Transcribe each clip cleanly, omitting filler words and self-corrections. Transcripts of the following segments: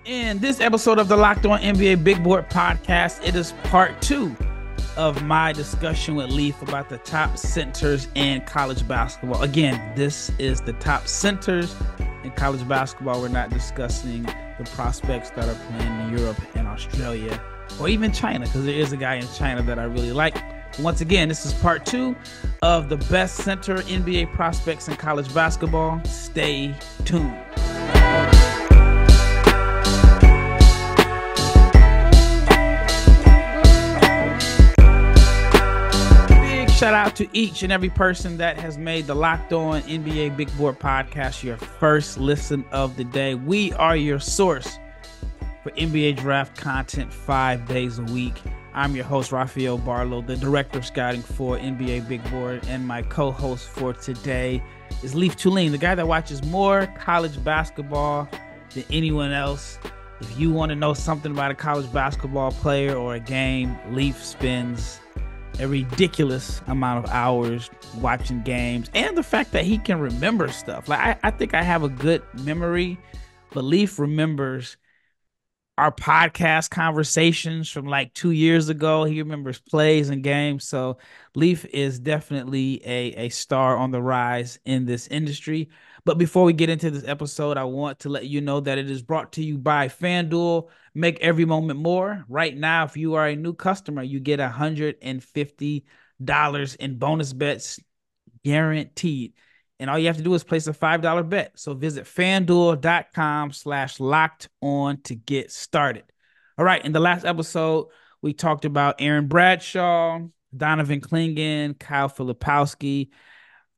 In this episode of the Locked On NBA Big Board podcast, it is part 2 of my discussion with Leif about the top centers in college basketball. Again, this is the top centers in college basketball. We're not discussing the prospects that are playing in Europe and Australia or even China, because there is a guy in China that I really like. Once again, this is part 2 of the best center NBA prospects in college basketball. Stay tuned. Shout out to each and every person that has made the Locked On NBA Big Board podcast your first listen of the day. We are your source for NBA draft content 5 days a week. I'm your host, Rafael Barlowe, the director of scouting for NBA Big Board, and my co-host for today is Leif Thulin, the guy that watches more college basketball than anyone else. If you want to know something about a college basketball player or a game, Leif spends a ridiculous amount of hours watching games, and the fact that he can remember stuff. Like I think I have a good memory, but Leif remembers our podcast conversations from like 2 years ago. He remembers plays and games. So Leif is definitely a star on the rise in this industry. But before we get into this episode, I want to let you know that it is brought to you by FanDuel. Make every moment more. Right now, if you are a new customer, you get $150 in bonus bets guaranteed. And all you have to do is place a $5 bet. So visit fanduel.com/locked-on to get started. All right. In the last episode, we talked about Aaron Bradshaw, Donovan Clingan, Kyle Filipowski.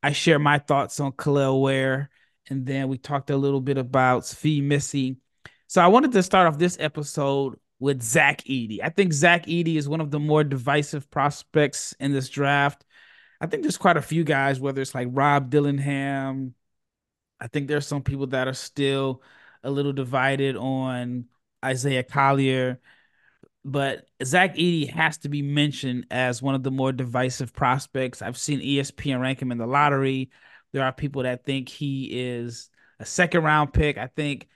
I shared my thoughts on Kel'el Ware. And then we talked a little bit about Missi. So I wanted to start off this episode with Zach Edey. I think Zach Edey is one of the more divisive prospects in this draft. I think there's quite a few guys, whether it's like Rob Dillingham. I think there's some people that are still a little divided on Isaiah Collier. But Zach Edey has to be mentioned as one of the more divisive prospects. I've seen ESPN rank him in the lottery. There are people that think he is a second-round pick. I think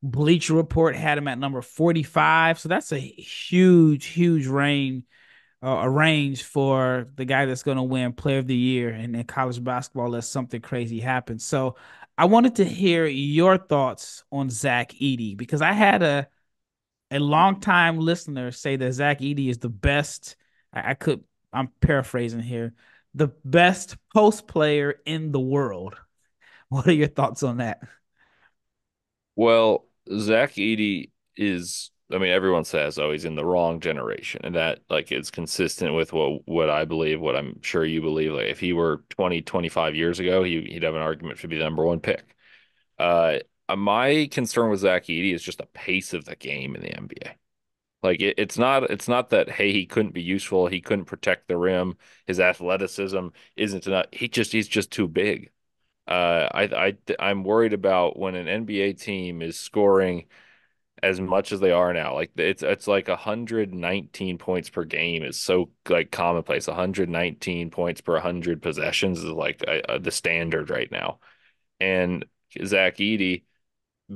Bleacher Report had him at number 45. So that's a huge range. A range for the guy that's going to win Player of the Year in college basketball unless something crazy happens. So I wanted to hear your thoughts on Zach Edey, because I had a longtime listener say that Zach Edey is the best. I'm paraphrasing here, the best post player in the world. What are your thoughts on that? Well, Zach Edey is, I mean, everyone says, oh, he's in the wrong generation. And that like is consistent with what I believe, what I'm sure you believe. Like if he were 20, 25 years ago, he'd have an argument to be the number one pick. Uh, my concern with Zach Edey is just the pace of the game in the NBA. Like it's not that, hey, he couldn't be useful, he couldn't protect the rim, his athleticism isn't enough. He's just too big. I'm worried about when an NBA team is scoring as much as they are now. Like it's like 119 points per game is so like commonplace. 119 points per 100 possessions is like the standard right now. And Zach Edey,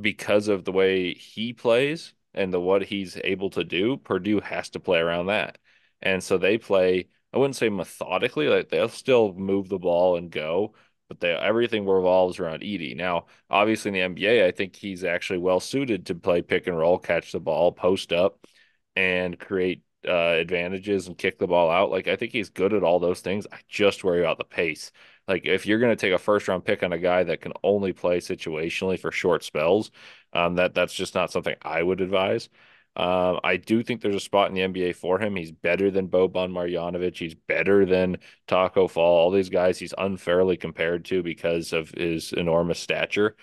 because of the way he plays and what he's able to do, Purdue has to play around that. And so they play, I wouldn't say methodically, like they'll still move the ball and go, but everything revolves around Edey. Now, obviously in the NBA, I think he's actually well suited to play pick and roll, catch the ball, post up, and create advantages and kick the ball out. Like I think he's good at all those things. I just worry about the pace. Like if you're going to take a first round pick on a guy that can only play situationally for short spells, that's just not something I would advise. I do think there's a spot in the NBA for him. He's better than Boban Marjanovic. He's better than Taco Fall. All these guys he's unfairly compared to because of his enormous stature.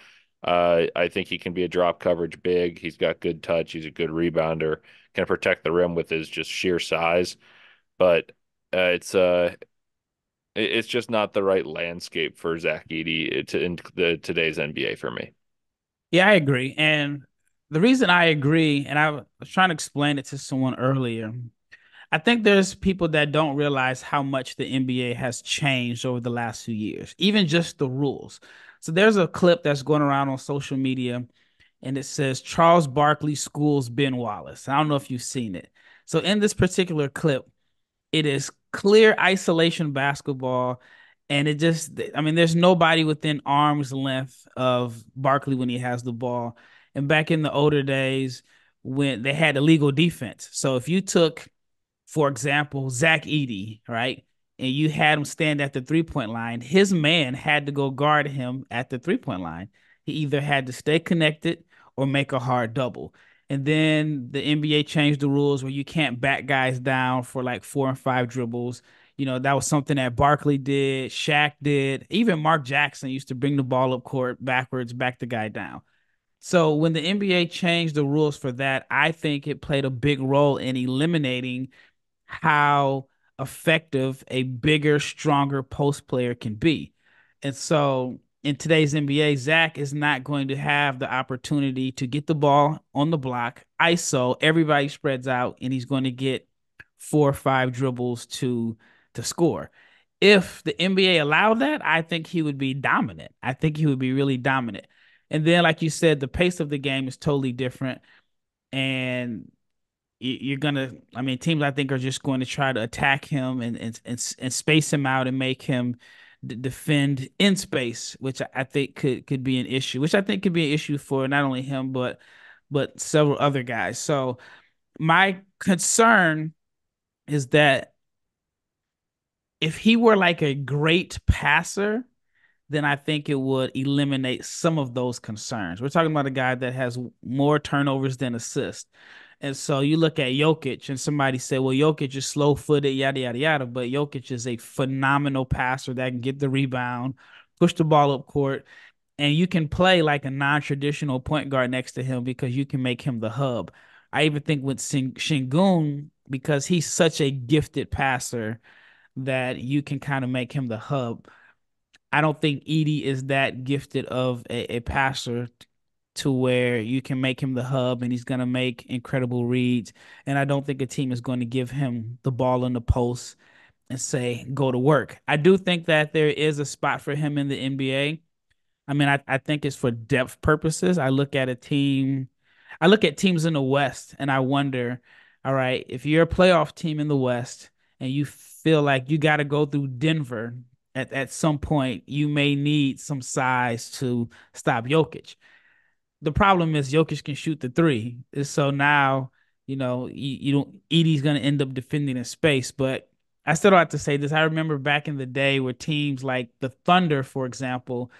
I think he can be a drop coverage big. He's got good touch. He's a good rebounder. Can protect the rim with his just sheer size. But it's just not the right landscape for Zach Edey in today's NBA for me. Yeah, I agree. And the reason I agree, and I was trying to explain it to someone earlier, I think there's people that don't realize how much the NBA has changed over the last few years, even just the rules. So there's a clip that's going around on social media, and it says Charles Barkley schools Ben Wallace. I don't know if you've seen it. So in this particular clip, it is clear isolation basketball. And it just, I mean, there's nobody within arm's length of Barkley when he has the ball. And back in the older days, when they had illegal defense. So if you took, for example, Zach Edey, right? And you had him stand at the 3 point line, his man had to go guard him at the 3 point line. He either had to stay connected or make a hard double. And then the NBA changed the rules where you can't back guys down for like 4 and 5 dribbles. That was something that Barkley did, Shaq did. Even Mark Jackson used to bring the ball up court backwards, back the guy down. So when the NBA changed the rules for that, I think it played a big role in eliminating how effective a bigger, stronger post player can be. And so in today's NBA, Zach is not going to have the opportunity to get the ball on the block, ISO, everybody spreads out, and he's going to get 4 or 5 dribbles to score. If the NBA allowed that, I think he would be dominant. I think he would be really dominant. And then, like you said, the pace of the game is totally different. And you're gonna, I mean, teams I think are just going to try to attack him and space him out and make him defend in space, which I think could be an issue, which I think could be an issue for not only him but several other guys. So my concern is that if he were like a great passer, then I think it would eliminate some of those concerns. We're talking about a guy that has more turnovers than assists. And so you look at Jokic and somebody said, well, Jokic is slow footed, yada, yada, yada. But Jokic is a phenomenal passer that can get the rebound, push the ball up court, and you can play like a non traditional point guard next to him because you can make him the hub. I even think with Shingun, because he's such a gifted passer, that you can kind of make him the hub. I don't think Edey is that gifted of a passer to where you can make him the hub and he's going to make incredible reads. And I don't think a team is going to give him the ball in the post and say, go to work. I do think that there is a spot for him in the NBA. I mean, I think it's for depth purposes. I look at teams in the West and I wonder, all right, if you're a playoff team in the West and you feel like you got to go through Denver at some point, you may need some size to stop Jokic. The problem is Jokic can shoot the three. So now, you don't, Edey's going to end up defending in space. But I still don't have to say this. I remember back in the day where teams like the Thunder, for example,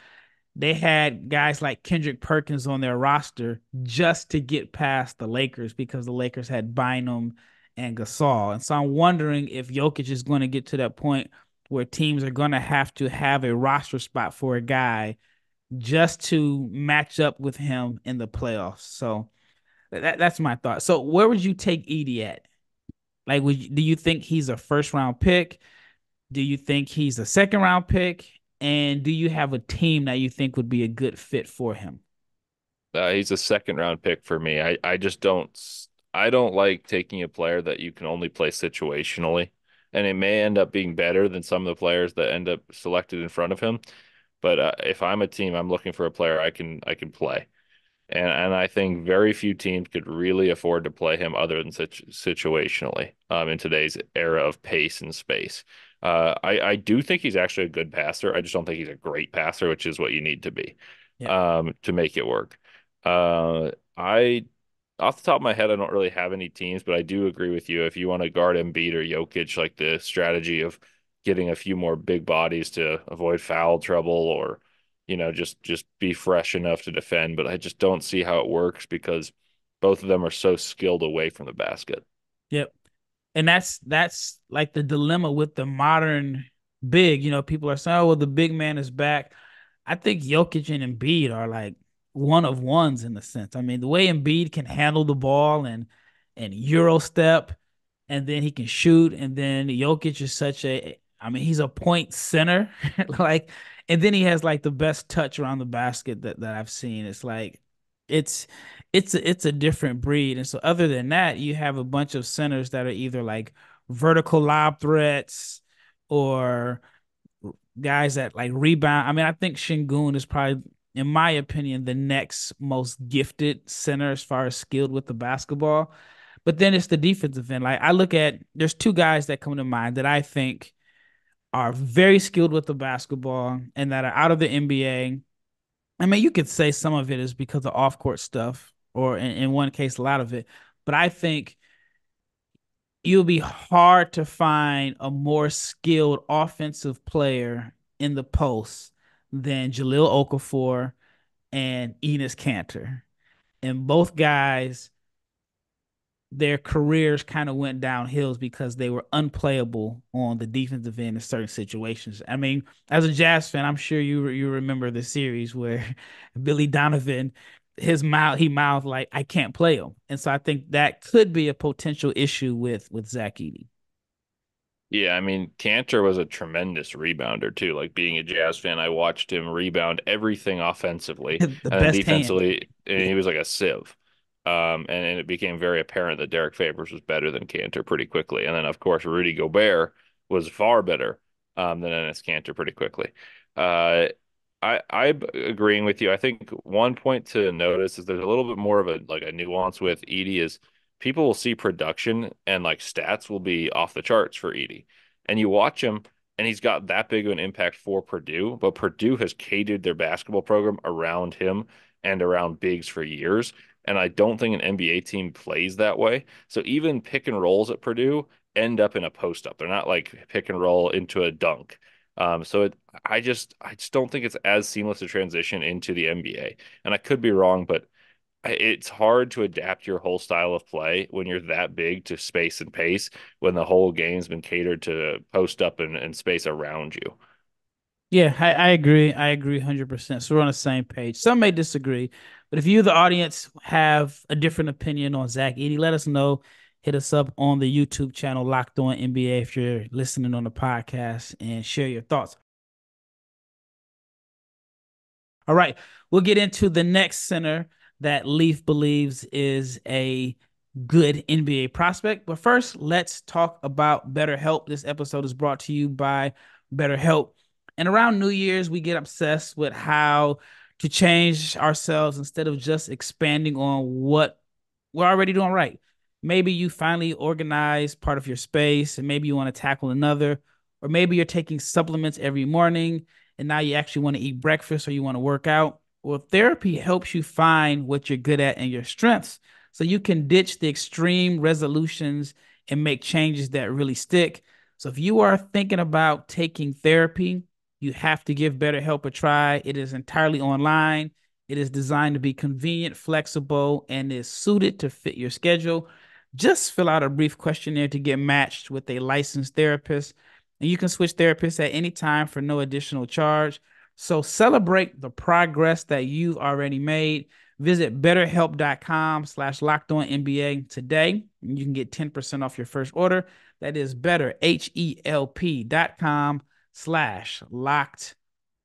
they had guys like Kendrick Perkins on their roster just to get past the Lakers because the Lakers had Bynum and Gasol. And so I'm wondering if Jokic is going to get to that point where teams are going to have a roster spot for a guy just to match up with him in the playoffs. So that's my thought. So where would you take Edey at? Like, do you think he's a first round pick? Do you think he's a second round pick? And do you have a team that you think would be a good fit for him? He's a second round pick for me. I just I don't like taking a player that you can only play situationally, and it may end up being better than some of the players that end up selected in front of him. But if I'm a team, I'm looking for a player I can play. And I think very few teams could really afford to play him other than situationally in today's era of pace and space. I do think he's actually a good passer. I just don't think he's a great passer, which is what you need to be Yeah. to make it work. I off the top of my head, I don't really have any teams, but I do agree with you. If you want to guard Embiid or Jokic, like the strategy of getting a few more big bodies to avoid foul trouble or just be fresh enough to defend. But I just don't see how it works because both of them are so skilled away from the basket. Yep. And that's like the dilemma with the modern big. People are saying, "Oh, well, the big man is back." I think Jokic and Embiid are like one of ones in the sense. I mean, the way Embiid can handle the ball and Euro step, and then he can shoot, and then Jokic is such a. I mean, he's a point center, like, and then he has like the best touch around the basket that I've seen. It's like it's it's a different breed. And so other than that, you have a bunch of centers that are either like vertical lob threats or guys that like rebound. I mean, I think Shingun is probably in my opinion, the next most gifted center as far as skilled with the basketball. But then it's the defensive end. Like I look at, there's two guys that come to mind that I think are very skilled with the basketball and that are out of the NBA. I mean, you could say some of it is because of off court stuff, or in one case, a lot of it. But I think it'll be hard to find a more skilled offensive player in the post than Jahlil Okafor and Enes Kanter. And both guys, their careers kind of went downhills because they were unplayable on the defensive end in certain situations. I mean, as a Jazz fan, I'm sure you remember the series where Billy Donovan, he mouthed like, I can't play him. And so I think that could be a potential issue with Zach Edey. Yeah, I mean, Cantor was a tremendous rebounder too. Like being a Jazz fan, I watched him rebound everything offensively, The and then best hand. defensively, and he was like a sieve. And it became very apparent that Derek Favors was better than Cantor pretty quickly. And then, of course, Rudy Gobert was far better than Enes Cantor pretty quickly. Uh, I'm agreeing with you. I think one point to notice is there's a little bit more of a nuance with Edey is people will see production and like stats will be off the charts for Edey. And you watch him and he's got that big of an impact for Purdue, but Purdue has catered their basketball program around him and around bigs for years. And I don't think an NBA team plays that way. So even pick and rolls at Purdue end up in a post up. They're not like pick and roll into a dunk. I just don't think it's as seamless a transition into the NBA. And I could be wrong, but it's hard to adapt your whole style of play when you're that big to space and pace when the whole game's been catered to post up and space around you. Yeah, I agree. I agree 100%. So we're on the same page. Some may disagree, but if you, the audience, have a different opinion on Zach Edey, let us know. Hit us up on the YouTube channel, Locked On NBA, if you're listening on the podcast, and share your thoughts. All right, we'll get into the next center that Leif believes is a good NBA prospect. But first, let's talk about BetterHelp. This episode is brought to you by BetterHelp. And around New Year's, we get obsessed with how to change ourselves instead of just expanding on what we're already doing right. Maybe you finally organize part of your space and maybe you want to tackle another, or maybe you're taking supplements every morning and now you actually want to eat breakfast or you want to work out. Well, therapy helps you find what you're good at and your strengths so you can ditch the extreme resolutions and make changes that really stick. So if you are thinking about taking therapy, you have to give BetterHelp a try. It is entirely online. It is designed to be convenient, flexible, and is suited to fit your schedule. Just fill out a brief questionnaire to get matched with a licensed therapist, and you can switch therapists at any time for no additional charge. So celebrate the progress that you've already made. Visit betterhelp.com/lockedonnba today. And you can get 10% off your first order. That is betterhelp.com/locked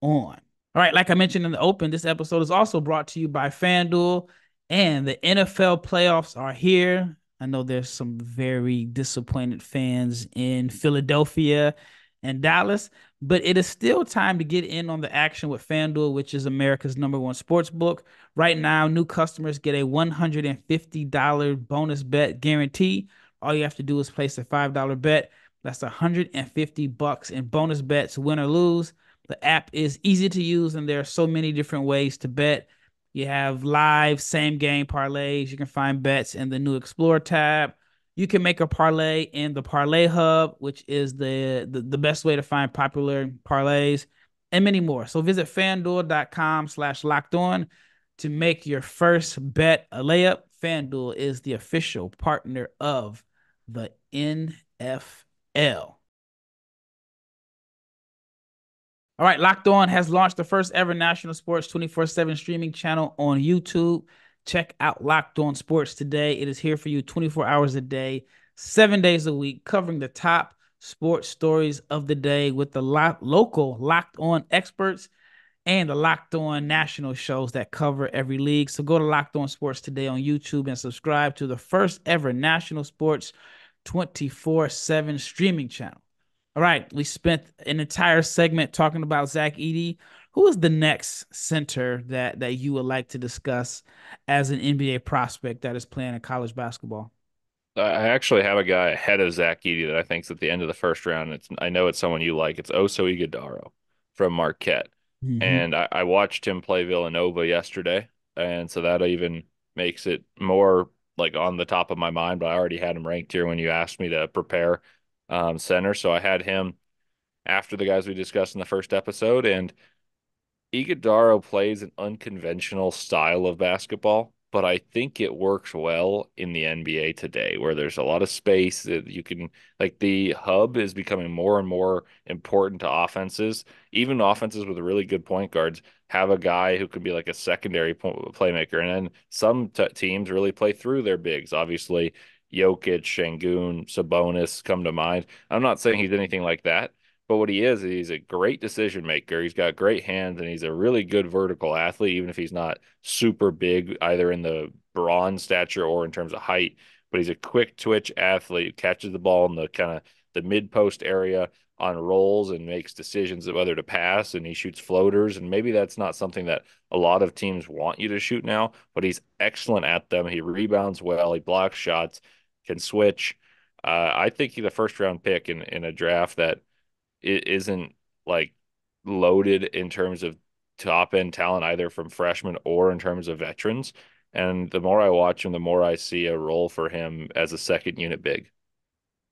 on. All right, like I mentioned in the open, this episode is also brought to you by FanDuel, and the NFL playoffs are here. I know there's some very disappointed fans in Philadelphia and Dallas, but it is still time to get in on the action with FanDuel, which is America's #1 sports book. Right now, new customers get a $150 bonus bet guarantee. All you have to do is place a $5 bet. That's $150 in bonus bets, win or lose. The app is easy to use, and there are so many different ways to bet. You have live same game parlays. You can find bets in the new Explore tab. You can make a parlay in the Parlay Hub, which is the best way to find popular parlays, and many more. So visit fanduel.com/locked on to make your first bet a layup. FanDuel is the official partner of the NFL. All right, Locked On has launched the first ever national sports 24/7 streaming channel on YouTube. Check out Locked On Sports today. It is here for you 24 hours a day, 7 days a week, covering the top sports stories of the day with the local Locked On experts and the Locked On national shows that cover every league. So go to Locked On Sports today on YouTube and subscribe to the first ever national sports 24/7 streaming channel. All right, we spent an entire segment talking about Zach Edey, who is the next center that you would like to discuss as an NBA prospect that is playing in college basketball? I actually have a guy ahead of Zach Edey that I think's at the end of the first round. I know it's someone you like. It's Oso Ighodoro from Marquette. Hmm. And I watched him play Villanova yesterday, and so that even makes it more like on the top of my mind, but I already had him ranked here when you asked me to prepare center. So I had him after the guys we discussed in the first episode, and Iguodaro plays an unconventional style of basketball, but I think it works well in the NBA today, where there's a lot of space that you can, like the hub is becoming more and more important to offenses. Even offenses with really good point guards have a guy who can be like a secondary playmaker. And then some t teams really play through their bigs. Obviously, Jokic, Şengün, Sabonis come to mind. I'm not saying he's anything like that. But what he is, he's a great decision maker. He's got great hands and he's a really good vertical athlete, even if he's not super big, either in the bronze stature or in terms of height. But he's a quick twitch athlete, catches the ball in the kind of the mid post area on rolls and makes decisions of whether to pass. And he shoots floaters. And maybe that's not something that a lot of teams want you to shoot now, but he's excellent at them. He rebounds well, he blocks shots, can switch. I think he's a first round pick in a draft that it isn't like loaded in terms of top end talent either from freshmen or in terms of veterans. And the more I watch him, the more I see a role for him as a second unit big.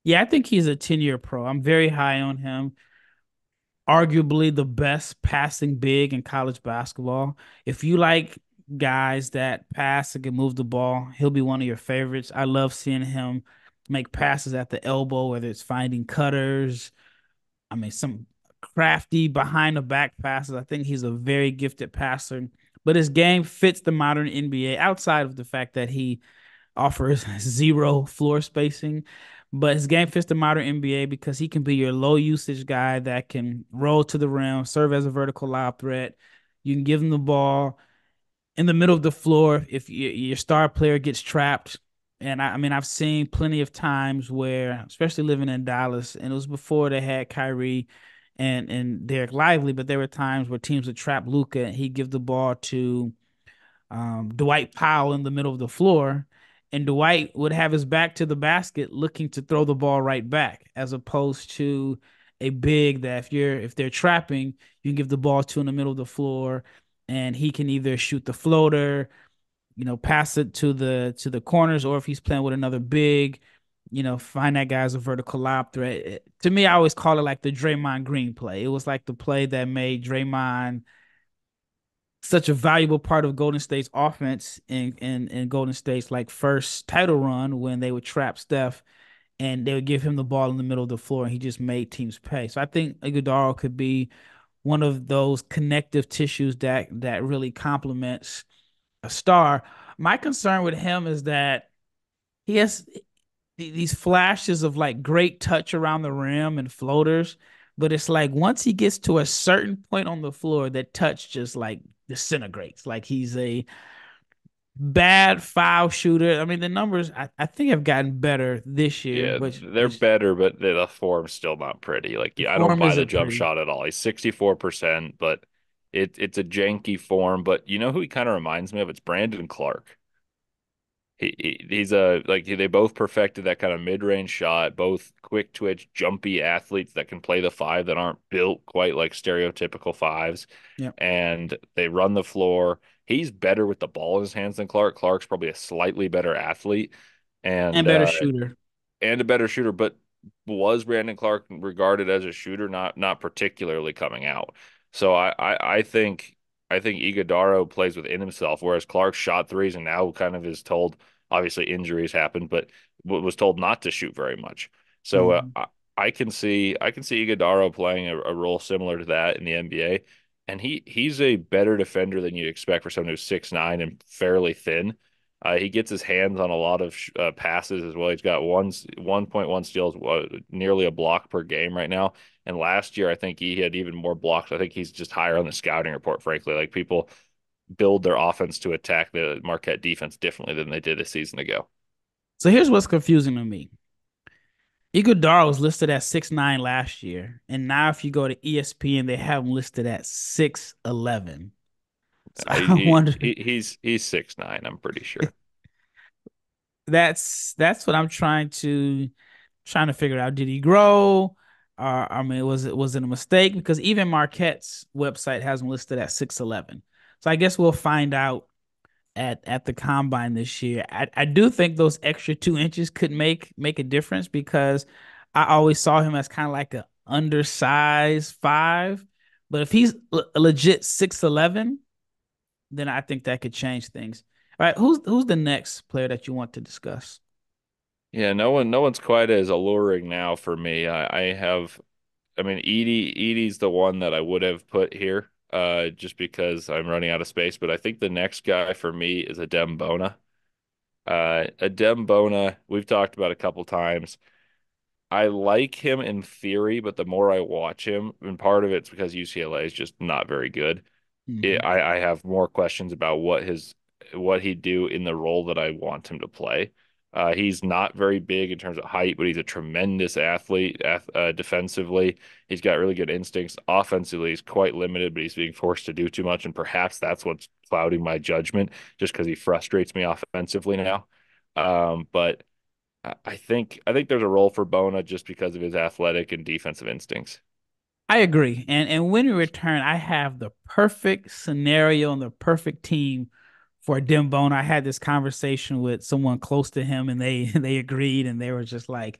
Yeah, I think he's a 10-year pro. I'm very high on him. Arguably the best passing big in college basketball. If you like guys that pass and can move the ball, he'll be one of your favorites. I love seeing him make passes at the elbow, whether it's finding cutters. I mean, some crafty behind the back passes. I think he's a very gifted passer, but his game fits the modern NBA outside of the fact that he offers zero floor spacing. But his game fits the modern NBA because he can be your low usage guy that can roll to the rim, serve as a vertical lob threat. You can give him the ball in the middle of the floor if your star player gets trapped. And I mean, I've seen plenty of times where, especially living in Dallas, and it was before they had Kyrie and Derek Lively, but there were times where teams would trap Luka and he'd give the ball to Dwight Powell in the middle of the floor, and Dwight would have his back to the basket, looking to throw the ball right back, as opposed to a big that if they're trapping, you can give the ball to in the middle of the floor, and he can either shoot the floater, pass it to the corners, or if he's playing with another big, find that guy as a vertical lob threat. To me, I always call it like the Draymond Green play. It was like the play that made Draymond such a valuable part of Golden State's offense in Golden State's like first title run when they would trap Steph and they would give him the ball in the middle of the floor and he just made teams pay. So I think Iguodala could be one of those connective tissues that really complements a star. My concern with him is that he has these flashes of like great touch around the rim and floaters, but it's like once he gets to a certain point on the floor, that touch just like disintegrates. Like he's a bad foul shooter. I mean, the numbers I think have gotten better this year, Yeah, which they're which better, but the form's still not pretty. Like, the yeah, I don't form buy the isn't jump pretty. shot at all. He's 64%, but it's a janky form. But you know who he kind of reminds me of? It's Brandon Clark. He's a like they both perfected that kind of mid-range shot, both quick twitch, jumpy athletes that can play the five that aren't built quite like stereotypical fives, Yeah, and they run the floor. He's better with the ball in his hands than Clark. Clark's probably a slightly better athlete and and better uh shooter. and a better shooter, but was Brandon Clark regarded as a shooter? Not particularly coming out. So I think Iguodaro plays within himself, whereas Clark shot threes and now kind of is told, obviously injuries happen, but was told not to shoot very much. So Mhm. I can see Iguodaro playing a role similar to that in the NBA, and he's a better defender than you'd expect for someone who's 6'9" and fairly thin. He gets his hands on a lot of passes as well. He's got 1.1 steals, nearly a block per game right now. And last year, I think he had even more blocks. I think he's just higher on the scouting report, frankly. Like people build their offense to attack the Marquette defense differently than they did a season ago. So here's what's confusing to me. Ighodoro was listed at 6'9" last year, and now if you go to ESPN, they have him listed at 6'11". So I wonder. He's 6'9", I'm pretty sure. That's what I'm trying to figure out. Did he grow? I mean, was it a mistake? Because even Marquette's website has him listed at 6'11". So I guess we'll find out at the combine this year. I do think those extra 2 inches could make a difference because I always saw him as kind of like a undersized five. But if he's a legit 6'11", then I think that could change things. All right, who's the next player that you want to discuss? Yeah, no one's quite as alluring now for me. I mean, Edey's the one that I would have put here, just because I'm running out of space. But I think the next guy for me is Adem Bona. Adem Bona, we've talked about a couple times. I like him in theory, but the more I watch him, and part of it's because UCLA is just not very good. Mhm. I have more questions about what he'd do in the role that I want him to play. He's not very big in terms of height, but he's a tremendous athlete. Defensively, he's got really good instincts. Offensively, he's quite limited, but he's being forced to do too much, and perhaps that's what's clouding my judgment, just because he frustrates me offensively now. But I think there's a role for Bona just because of his athletic and defensive instincts. I agree. And when we return, I have the perfect scenario and the perfect team for Dembona. I had this conversation with someone close to him and they they agreed and they were just like,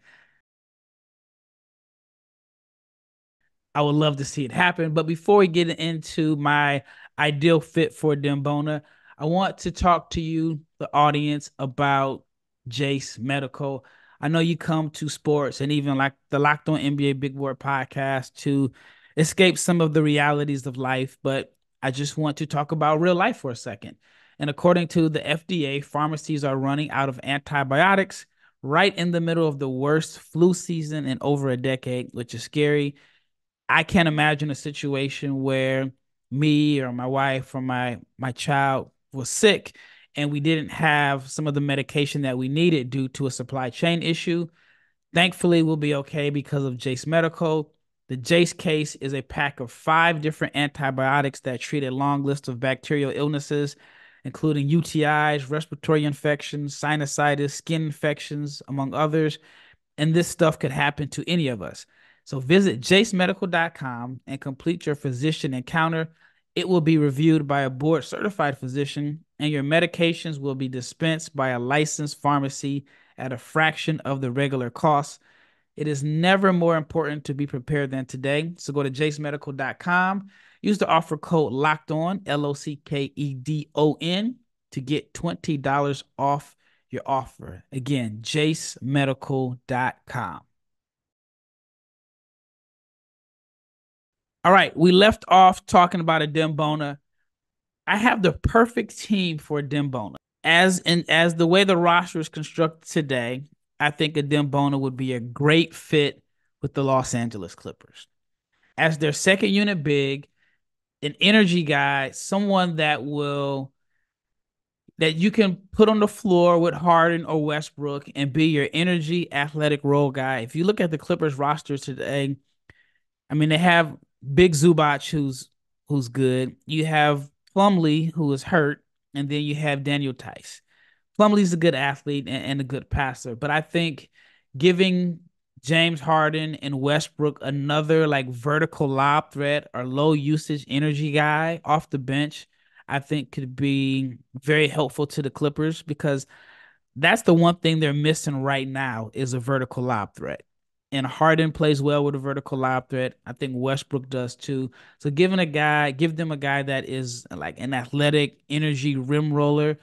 I would love to see it happen. But before we get into my ideal fit for Dembona, I want to talk to you, the audience, about Jase Medical. I know you come to sports and even like the Locked On NBA Big Board podcast to escape some of the realities of life, but I just want to talk about real life for a second. And according to the FDA, pharmacies are running out of antibiotics right in the middle of the worst flu season in over a decade, which is scary. I can't imagine a situation where me or my wife or my child was sick and we didn't have some of the medication that we needed due to a supply chain issue. Thankfully, we'll be okay because of Jase Medical. The Jase case is a pack of 5 different antibiotics that treat a long list of bacterial illnesses, including UTIs, respiratory infections, sinusitis, skin infections, among others. And this stuff could happen to any of us. So visit jasemedical.com and complete your physician encounter. It will be reviewed by a board certified physician, and your medications will be dispensed by a licensed pharmacy at a fraction of the regular cost. It is never more important to be prepared than today. So go to jasemedical.com. Use the offer code locked on, LOCKEDON, to get $20 off your offer. Again, jasemedical.com. All right, we left off talking about a Dembona. I have the perfect team for Dembona. As the way the roster is constructed today, I think a Dembona would be a great fit with the Los Angeles Clippers. As their second unit big, an energy guy, someone that you can put on the floor with Harden or Westbrook and be your energy athletic role guy. If you look at the Clippers roster today, I mean they have Big Zubac who's good. You have Plumlee who is hurt, and then you have Daniel Tice. Plumlee's a good athlete and a good passer, but I think giving James Harden and Westbrook another like vertical lob threat or low usage energy guy off the bench, I think could be very helpful to the Clippers because that's the one thing they're missing right now is a vertical lob threat. And Harden plays well with a vertical lob threat. I think Westbrook does too. So give them a guy that is like an athletic energy rim roller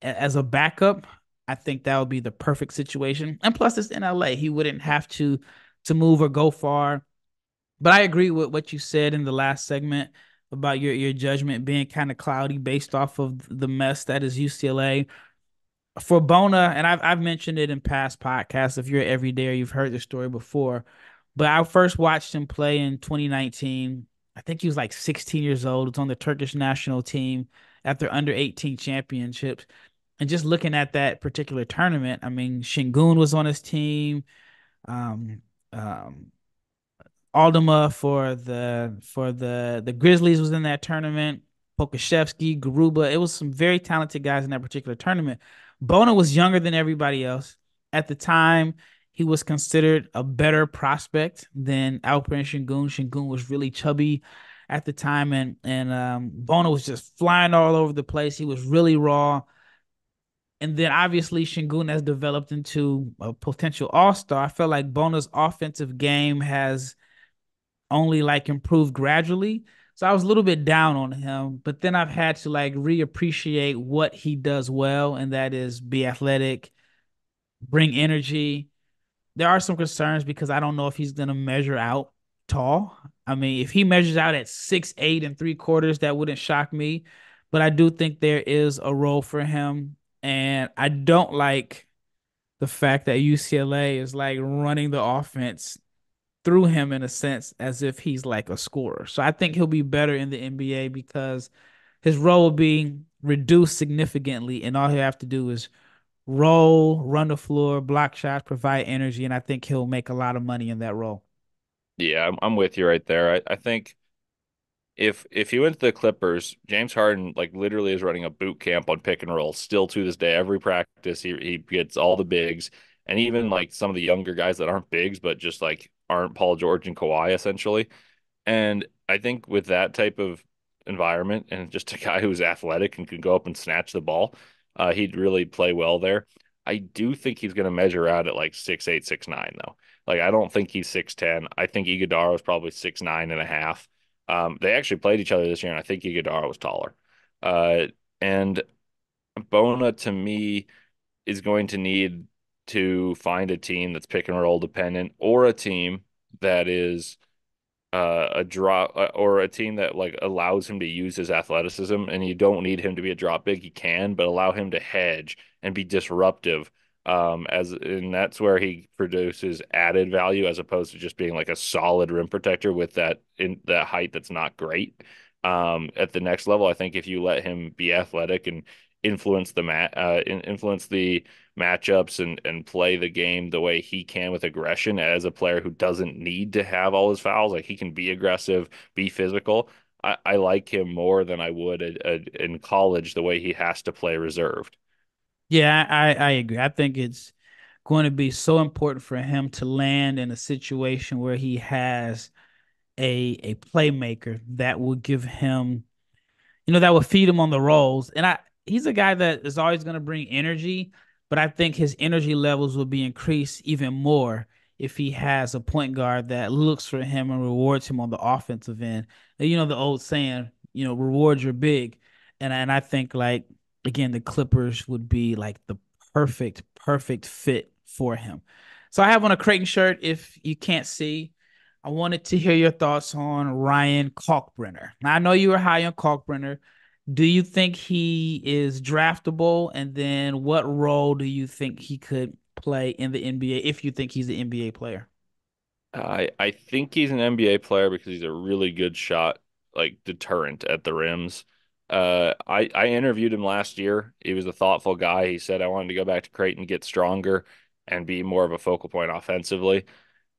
as a backup, I think that would be the perfect situation. And plus, it's in LA; he wouldn't have to move or go far. But I agree with what you said in the last segment about your judgment being kind of cloudy based off of the mess that is UCLA. For Bona, and I've mentioned it in past podcasts. If you're every day or you've heard the story before, but I first watched him play in 2019. I think he was like 16 years old. He was on the Turkish national team at their under 18 championships. And just looking at that particular tournament, I mean, Şengün was on his team. Um, um, Aldama for the Grizzlies was in that tournament. Pokashevsky, Garuba. It was some very talented guys in that particular tournament. Bona was younger than everybody else. At the time, he was considered a better prospect than Alperen Şengün. Şengün was really chubby at the time, and Bona was just flying all over the place. He was really raw. And then obviously Şengün has developed into a potential all-star. I feel like Bona's offensive game has only like improved gradually. So I was a little bit down on him, but then I've had to like reappreciate what he does well, and that is be athletic, bring energy. There are some concerns because I don't know if he's gonna measure out tall. I mean, if he measures out at 6'8 3/4, that wouldn't shock me. But I do think there is a role for him. And I don't like the fact that UCLA is like running the offense through him in a sense as if he's like a scorer. So I think he'll be better in the NBA because his role will be reduced significantly, and all he'll have to do is roll, run the floor, block shots, provide energy, and I think he'll make a lot of money in that role. Yeah, I'm with you right there. I think if he went to the Clippers, James Harden like literally is running a boot camp on pick and roll still to this day. Every practice he gets all the bigs and even like some of the younger guys that aren't bigs but just like aren't Paul George and Kawhi essentially. And I think with that type of environment and just a guy who's athletic and can go up and snatch the ball, he'd really play well there. I do think he's going to measure out at like 6'8", 6'9", though. Like I don't think he's 6'10". I think Iguodala is probably 6'9 and a half. They actually played each other this year, and I think Iguodala was taller. Uh, and Bona to me is going to need to find a team that's pick and roll dependent or a team that is a drop or a team that like allows him to use his athleticism, and you don't need him to be a drop big. He can, but allow him to hedge and be disruptive. And that's where he produces added value as opposed to just being like a solid rim protector with that in that height that's not great. At the next level, I think if you let him be athletic and influence the matchups and play the game the way he can with aggression as a player who doesn't need to have all his fouls. Like he can be aggressive, be physical. I like him more than I would in college, the way he has to play reserved. Yeah, I agree. I think it's going to be so important for him to land in a situation where he has a playmaker that will give him, that will feed him on the rolls. And he's a guy that is always going to bring energy, but I think his energy levels will be increased even more if he has a point guard that looks for him and rewards him on the offensive end. And the old saying, reward your big. And I think like again, the Clippers would be like the perfect fit for him. So I have on a Creighton shirt if you can't see. I wanted to hear your thoughts on Ryan Kalkbrenner. Now, I know you were high on Kalkbrenner. Do you think he is draftable? And then what role do you think he could play in the NBA if you think he's an NBA player? I think he's an NBA player because he's a really good shot, like deterrent at the rims. I interviewed him last year. He was a thoughtful guy. He said I wanted to go back to Creighton, get stronger, and be more of a focal point offensively.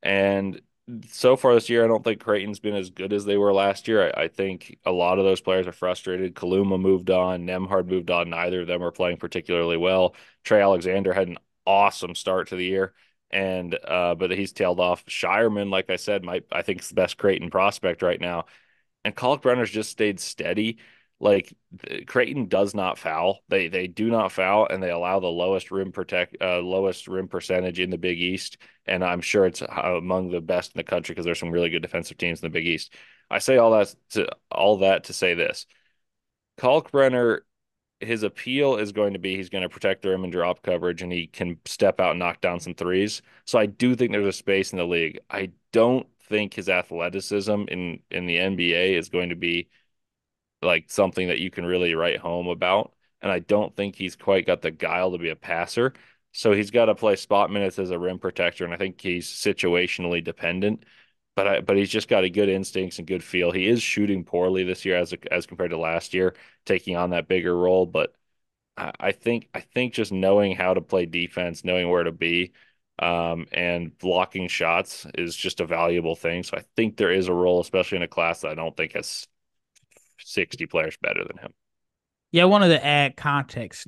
And so far this year, I don't think Creighton's been as good as they were last year. I think a lot of those players are frustrated. Kaluma moved on, Nemhard moved on. Neither of them are playing particularly well. Trey Alexander had an awesome start to the year, and but he's tailed off. Shireman, like I said, might I think is the best Creighton prospect right now, and Kalkbrenner's just stayed steady. Like Creighton does not foul. They do not foul, and they allow the lowest rim percentage in the Big East. And I'm sure it's among the best in the country because there's some really good defensive teams in the Big East. I say all that to say this: Kalkbrenner, his appeal is going to be he's going to protect the rim and drop coverage, and he can step out and knock down some threes. So I do think there's a space in the league. I don't think his athleticism in the NBA is going to be like something that you can really write home about. And I don't think he's quite got the guile to be a passer. So he's got to play spot minutes as a rim protector, and I think he's situationally dependent. But he's just got a good instincts and good feel. He is shooting poorly this year as compared to last year, taking on that bigger role. But I think just knowing how to play defense, knowing where to be, And blocking shots is just a valuable thing. So I think there is a role, especially in a class that I don't think has 60 players better than him. Yeah, I wanted to add context.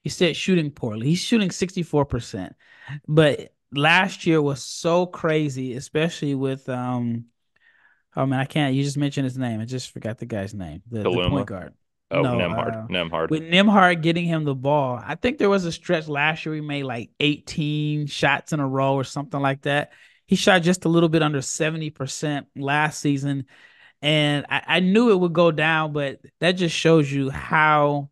He said shooting poorly. He's shooting 64%. But last year was so crazy, especially with oh man, I can't you just mentioned his name. I just forgot the guy's name. The point Kaluma. guard. Oh, No, Nemhard. with Nimhard getting him the ball. I think there was a stretch last year he made like 18 shots in a row or something like that. He shot just a little bit under 70% last season. And I knew it would go down, but that just shows you how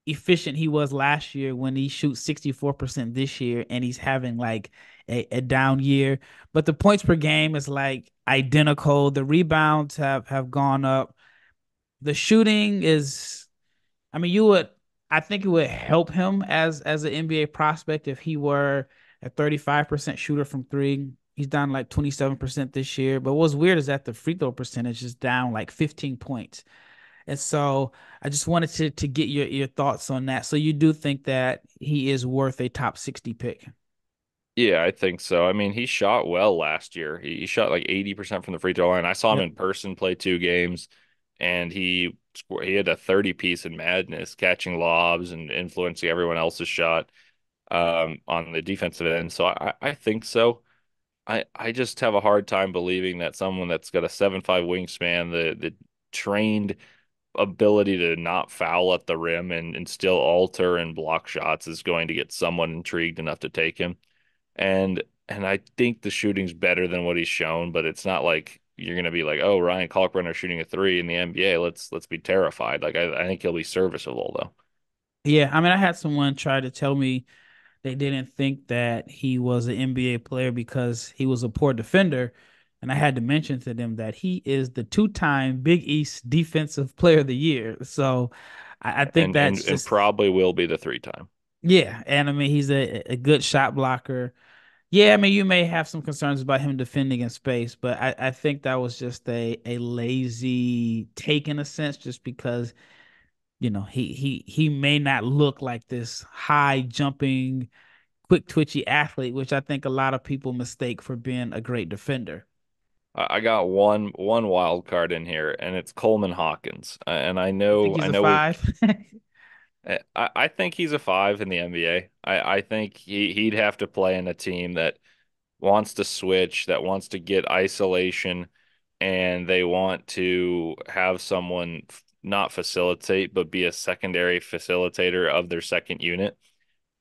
efficient he was last year when he shoots 64% this year and he's having like a down year. But the points per game is like identical. The rebounds have gone up. The shooting is, I mean, you would, I think it would help him as an NBA prospect if he were a 35% shooter from three. He's down like 27% this year. But what's weird is that the free throw percentage is down like 15 points. And so I just wanted to get your thoughts on that. So you do think that he is worth a top 60 pick? Yeah, I think so. I mean, he shot well last year. He shot like 80% from the free throw line. I saw him Yep. in person play 2 games, and he had a 30 piece in madness, catching lobs and influencing everyone else's shot on the defensive end. So I think so. I just have a hard time believing that someone that's got a 7'5" wingspan, the trained ability to not foul at the rim and still alter and block shots is going to get someone intrigued enough to take him. And I think the shooting's better than what he's shown, but it's not like you're gonna be like, oh, Ryan Kalkbrenner shooting a three in the NBA. Let's be terrified. Like I think he'll be serviceable though. Yeah, I mean, I had someone try to tell me they didn't think that he was an NBA player because he was a poor defender. And I had to mention to them that he is the two-time Big East Defensive Player of the Year. So I think And that's and just, probably will be the 3 time. yeah. And I mean, he's a good shot blocker. Yeah, I mean, you may have some concerns about him defending in space, but I think that was just a lazy take in a sense, just because, he may not look like this high jumping, quick twitchy athlete, which I think a lot of people mistake for being a great defender. I got one wild card in here, and it's Coleman Hawkins. And I You think know he's I a know we've five? I think he's a 5 in the NBA. I think he'd have to play in a team that wants to switch, that wants to get isolation, and they want to have someone not facilitate, but be a secondary facilitator of their second unit.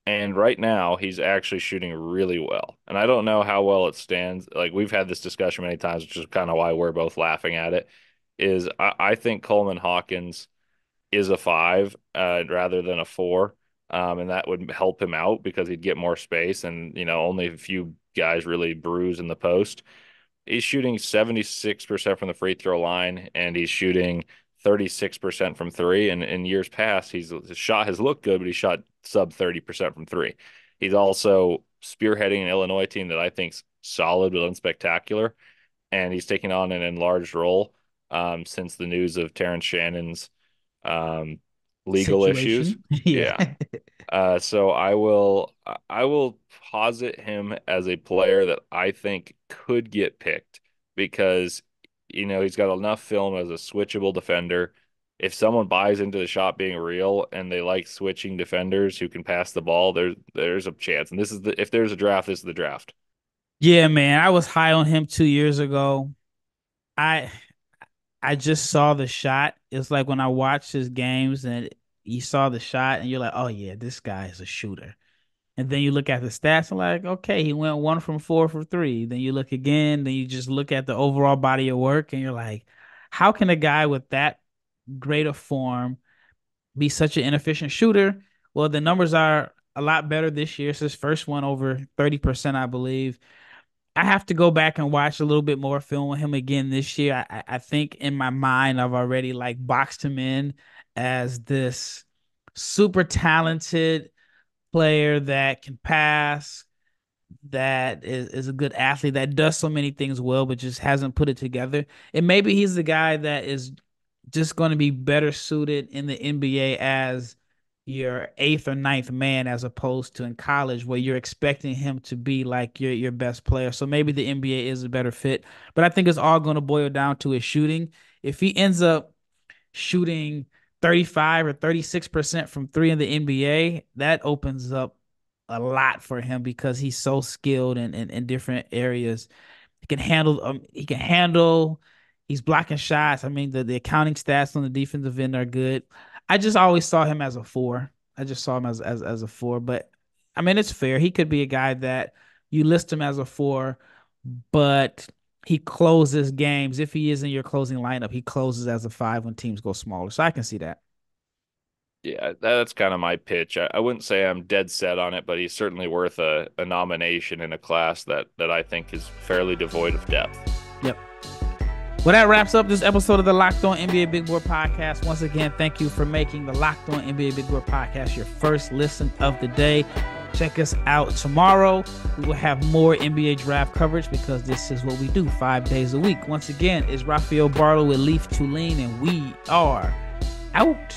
And right now, he's actually shooting really well. And I don't know how well it stands. Like we've had this discussion many times, which is kind of why we're both laughing at it. Is I think Coleman Hawkins is a 5 rather than a 4. And that would help him out because he'd get more space and only a few guys really bruise in the post. He's shooting 76% from the free throw line and he's shooting 36% from three. And in years past, his shot has looked good, but he shot sub 30% from three. He's also spearheading an Illinois team that I think's solid but unspectacular. And he's taking on an enlarged role since the news of Terrence Shannon's um, legal issues. Situation. Yeah. Yeah. So I will posit him as a player that I think could get picked because he's got enough film as a switchable defender. If someone buys into the shot being real and they like switching defenders who can pass the ball, there's a chance. And if there's a draft, this is the draft. Yeah, man. I was high on him 2 years ago. I I just saw the shot. It's like when I watched his games and you saw the shot and you're like, oh yeah, this guy is a shooter. And then you look at the stats and like, okay, he went 1 from 4 for three. Then you look again, then you just look at the overall body of work and you're like, how can a guy with that great of form be such an inefficient shooter? Well, the numbers are a lot better this year. It's his first one over 30%, I believe. I have to go back and watch a little bit more film with him again this year. I think in my mind I've already like boxed him in as this super talented player that can pass, that is a good athlete, that does so many things well, but just hasn't put it together. And maybe he's the guy that is just going to be better suited in the NBA as your eighth or ninth man, as opposed to in college where you're expecting him to be like your best player. So maybe the NBA is a better fit, but I think it's all going to boil down to his shooting. If he ends up shooting 35 or 36% from three in the NBA, that opens up a lot for him because he's so skilled in different areas. He can handle he's blocking shots. I mean, the accounting stats on the defensive end are good. I just always saw him as a four. I just saw him as a four, but I mean, it's fair. He could be a guy that you list him as a four, but he closes games. If he is in your closing lineup, he closes as a five when teams go smaller. So I can see that. Yeah, that's kind of my pitch. I wouldn't say I'm dead set on it, but he's certainly worth a nomination in a class that I think is fairly devoid of depth. Yep. Well, that wraps up this episode of the Locked On NBA Big Board Podcast. Once again, thank you for making the Locked On NBA Big Board Podcast your first listen of the day. Check us out tomorrow. We will have more NBA draft coverage because this is what we do 5 days a week. Once again, it's Rafael Barlowe with Leif Thulin, and we are out.